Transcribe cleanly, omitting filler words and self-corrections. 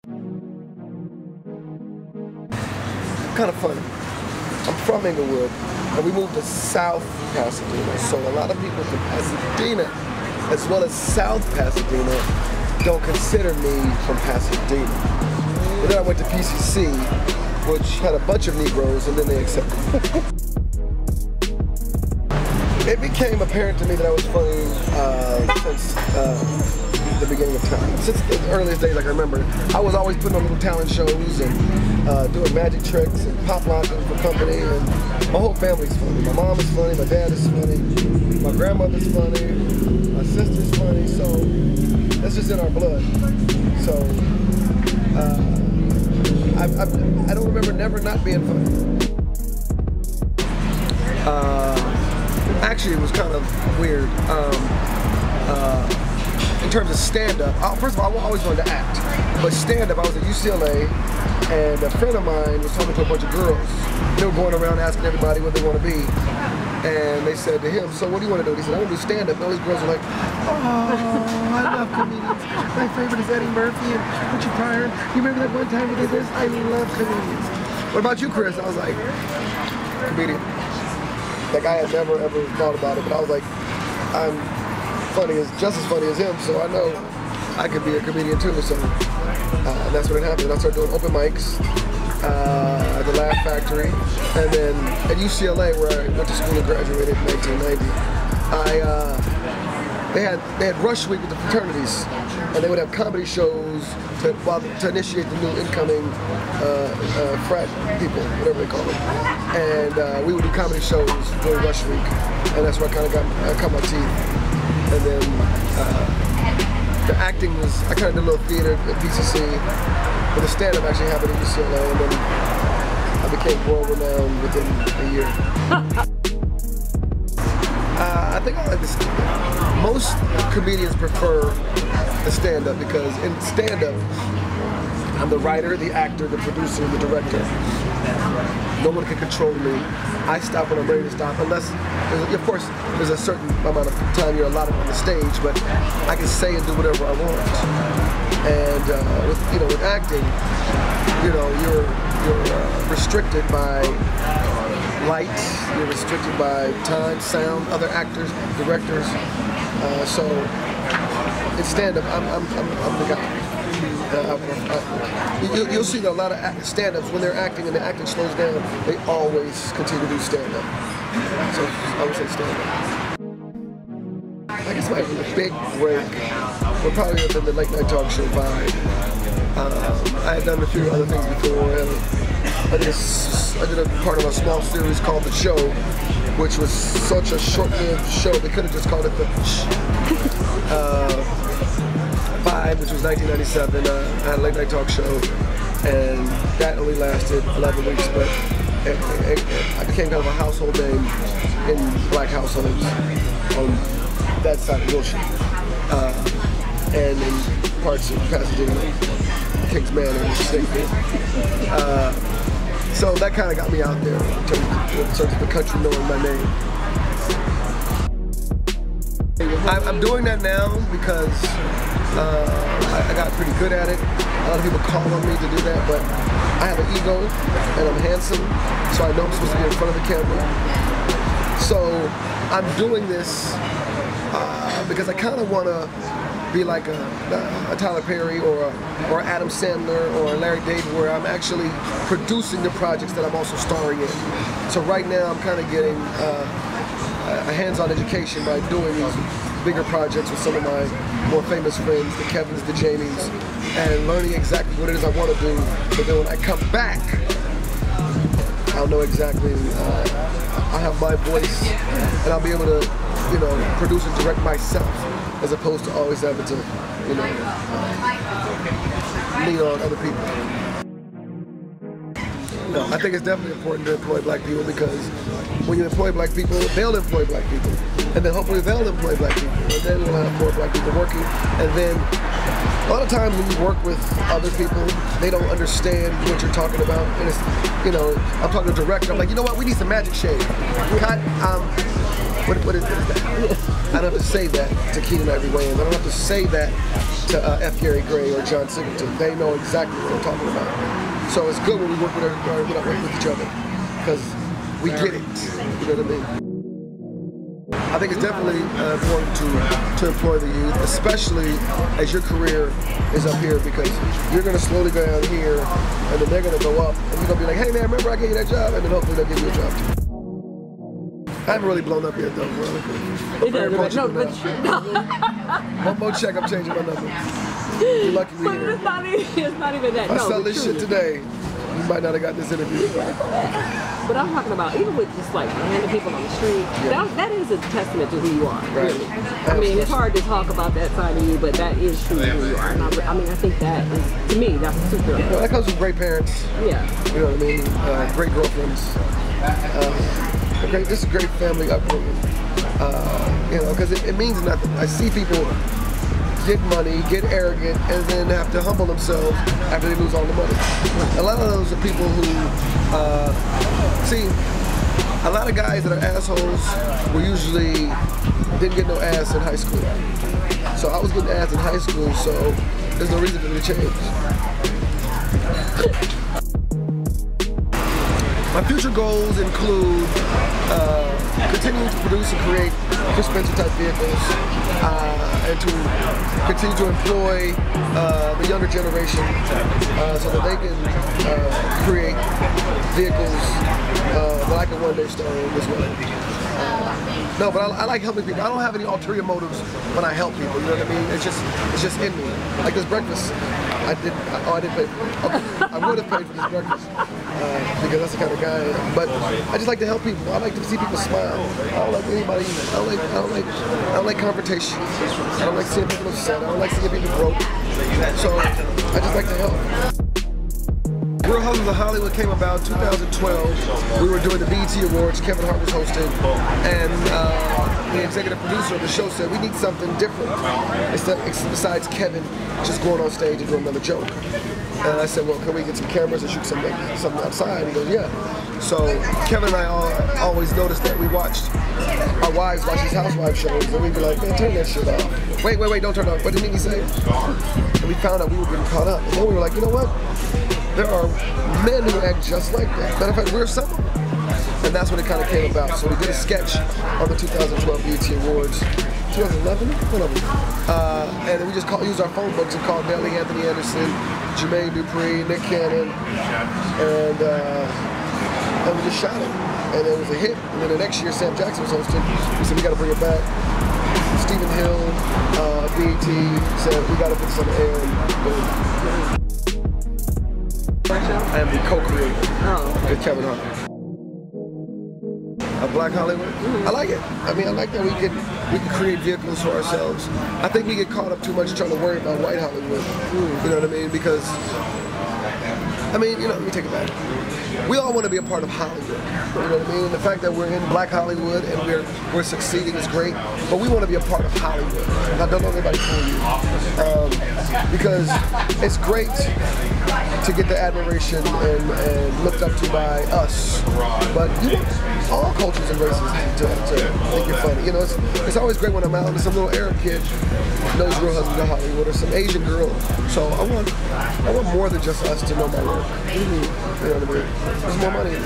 Kind of funny. I'm from Inglewood, and we moved to South Pasadena. So a lot of people from Pasadena, as well as South Pasadena, don't consider me from Pasadena. But then I went to PCC, which had a bunch of Negroes, and then they accepted me. It became apparent to me that I was funny since the beginning of time. Since the earliest days I can remember, I was always putting on little talent shows and doing magic tricks and pop locking for company, and my whole family's funny. My mom is funny, my dad is funny, my grandmother's funny, my sister's funny, so that's just in our blood. So I don't remember never not being funny. Actually, it was kind of weird. In terms of stand-up, first of all, I always wanted to act, but stand-up, I was at UCLA, and a friend of mine was talking to a bunch of girls. They were going around asking everybody what they want to be, and they said to him, "So what do you want to do?" He said, "I want to do stand-up." And all these girls were like, "Oh, I love comedians. My favorite is Eddie Murphy and Richard Pryor. You remember that one time we did this? I love comedians." What about you, Chris? I was like, comedian. Like, I had never ever thought about it, but I was like, I'm just as funny as him, so I know I could be a comedian too. So and that's what it happened. I started doing open mics at the Laugh Factory, and then at UCLA, where I went to school and graduated in 1990, they had Rush Week with the fraternities, and they would have comedy shows to initiate the new incoming frat people, whatever they call them. And we would do comedy shows during Rush Week, and that's where I kind of cut my teeth. And then the acting was, I kind of did a little theater at PCC, but the stand-up actually happened at UCLA, and then I became world-renowned within a year. I think I like the stand-up. Most comedians prefer the stand-up because in stand-up, I'm the writer, the actor, the producer, the director. No one can control me. I stop when I'm ready to stop, unless, of course, there's a certain amount of time you're allotted on the stage, but I can say and do whatever I want. And with acting, you're restricted by light, you're restricted by time, sound, other actors, directors. So in stand-up, I'm the guy. You'll see that a lot of stand-ups, when they're acting and the acting slows down, they always continue to do stand-up. So I would say stand-up. I guess my big break would probably have been the late night talk show vibe. I had done a few other things before, and I did a part of a small series called The Show, which was such a short-lived show, they could have just called it The Vibe, which was 1997. I had a late night talk show, and that only lasted 11 weeks, but I became kind of a household name in black households on that side of the ocean, and in parts of Pasadena, Kings Manor, Safety. So that kind of got me out there in terms of the country knowing my name. I'm doing that now because I got pretty good at it. A lot of people call on me to do that, but I have an ego and I'm handsome, so I know I'm supposed to be in front of the camera. So I'm doing this because I kind of want to be like a Tyler Perry or Adam Sandler or Larry David, where I'm actually producing the projects that I'm also starring in. So right now I'm kind of getting a hands-on education by doing these bigger projects with some of my more famous friends, the Kevins, the Jamies, and learning exactly what it is I want to do. So then when I come back, I'll know exactly, I'll have my voice, and I'll be able to, produce and direct myself, as opposed to always having to, lean on other people. No, I think it's definitely important to employ black people, because when you employ black people, they'll employ black people. And then hopefully they'll employ black people. And then we'll have more black people working. And then a lot of times when you work with other people, they don't understand what you're talking about. And it's, I'm talking to a director, I'm like, you know what, we need some magic shade. Cut, what is that? I don't have to say that to Keenan Ivory Wayans. I don't have to say that to F. Gary Gray or John Singleton. They know exactly what I'm talking about. So it's good when we work with each other because we get it. You know what I mean? I think it's definitely important to employ the youth, especially as your career is up here, because you're going to slowly go down here and then they're going to go up and you're going to be like, hey man, remember I gave you that job? And then hopefully they'll give you a job too. I haven't really blown up yet though. It doesn't, no, but one more check, I'm changing my number. You're lucky we here. It's not even that. If I sell this shit today, you might not have got this interview. But I'm talking about, even with just like random people on the street, that is a testament to who you are, really. I mean, it's hard to talk about that side of you, but that is truly who you are. And I mean, I think that is, to me, that's super important. Well, that comes from great parents. Yeah. You know what I mean? Great girlfriends. This is a great family upbringing. You know, because it means nothing. I see people get money, get arrogant, and then have to humble themselves after they lose all the money. A lot of those are people who, see, a lot of guys that are assholes were usually didn't get no ass in high school. So I was getting ass in high school, so there's no reason for me to change. My future goals include continuing to produce and create Chris Spencer type vehicles, and to continue to employ the younger generation so that they can create vehicles that I can one day star in as well. No, but I like helping people. I don't have any ulterior motives when I help people. You know what I mean? It's just in me. Like this breakfast, I didn't pay for it. Okay. I would have paid for this breakfast because that's the kind of guy I am. But I just like to help people. I like to see people smile. I don't like anybody. I don't like confrontation. I don't like seeing people upset. I don't like seeing people broke. So I just like to help. Real Husbands of Hollywood came about 2012. We were doing the BET Awards. Kevin Hart was hosting, and the executive producer of the show said we need something different besides Kevin just going on stage and doing another joke. And I said, well, can we get some cameras and shoot something outside? He goes, yeah. So Kevin and I always noticed that we watched our wives watch these housewife shows, and we'd be like, man, turn that shit off. Wait, don't turn it off. What did he say? And we found out we were getting caught up. And then we were like, you know what? There are men who act just like that. Matter of fact, we're some of them. And that's when it kind of came about. So we did a sketch on the 2012 BET Awards. 2011? One of them. And then we just used our phone books and called Nelly, Anthony Anderson, Jermaine Dupri, Nick Cannon, and we just shot it. And it was a hit. And then the next year, Sam Jackson was hosting. We said, we got to bring it back. Stephen Hill, BET said, we got to put this on the air. And I am the co-creator with Kevin Hart of Black Hollywood. I like it. I mean, I like that we can create vehicles for ourselves. I think we get caught up too much trying to worry about white Hollywood. You know what I mean? Because, I mean, you know, let me take it back. We all want to be a part of Hollywood. You know what I mean? And the fact that we're in Black Hollywood and we're succeeding is great, but we want to be a part of Hollywood. Now, don't let anybody fool you. Because it's great to get the admiration and looked up to by us, but you want all cultures and races to think you're funny. You know, it's always great when I'm out and some little Arab kid knows Real Husbands of Hollywood or some Asian girl. So I want more than just us to know my work. You know what I mean? There's more money in it.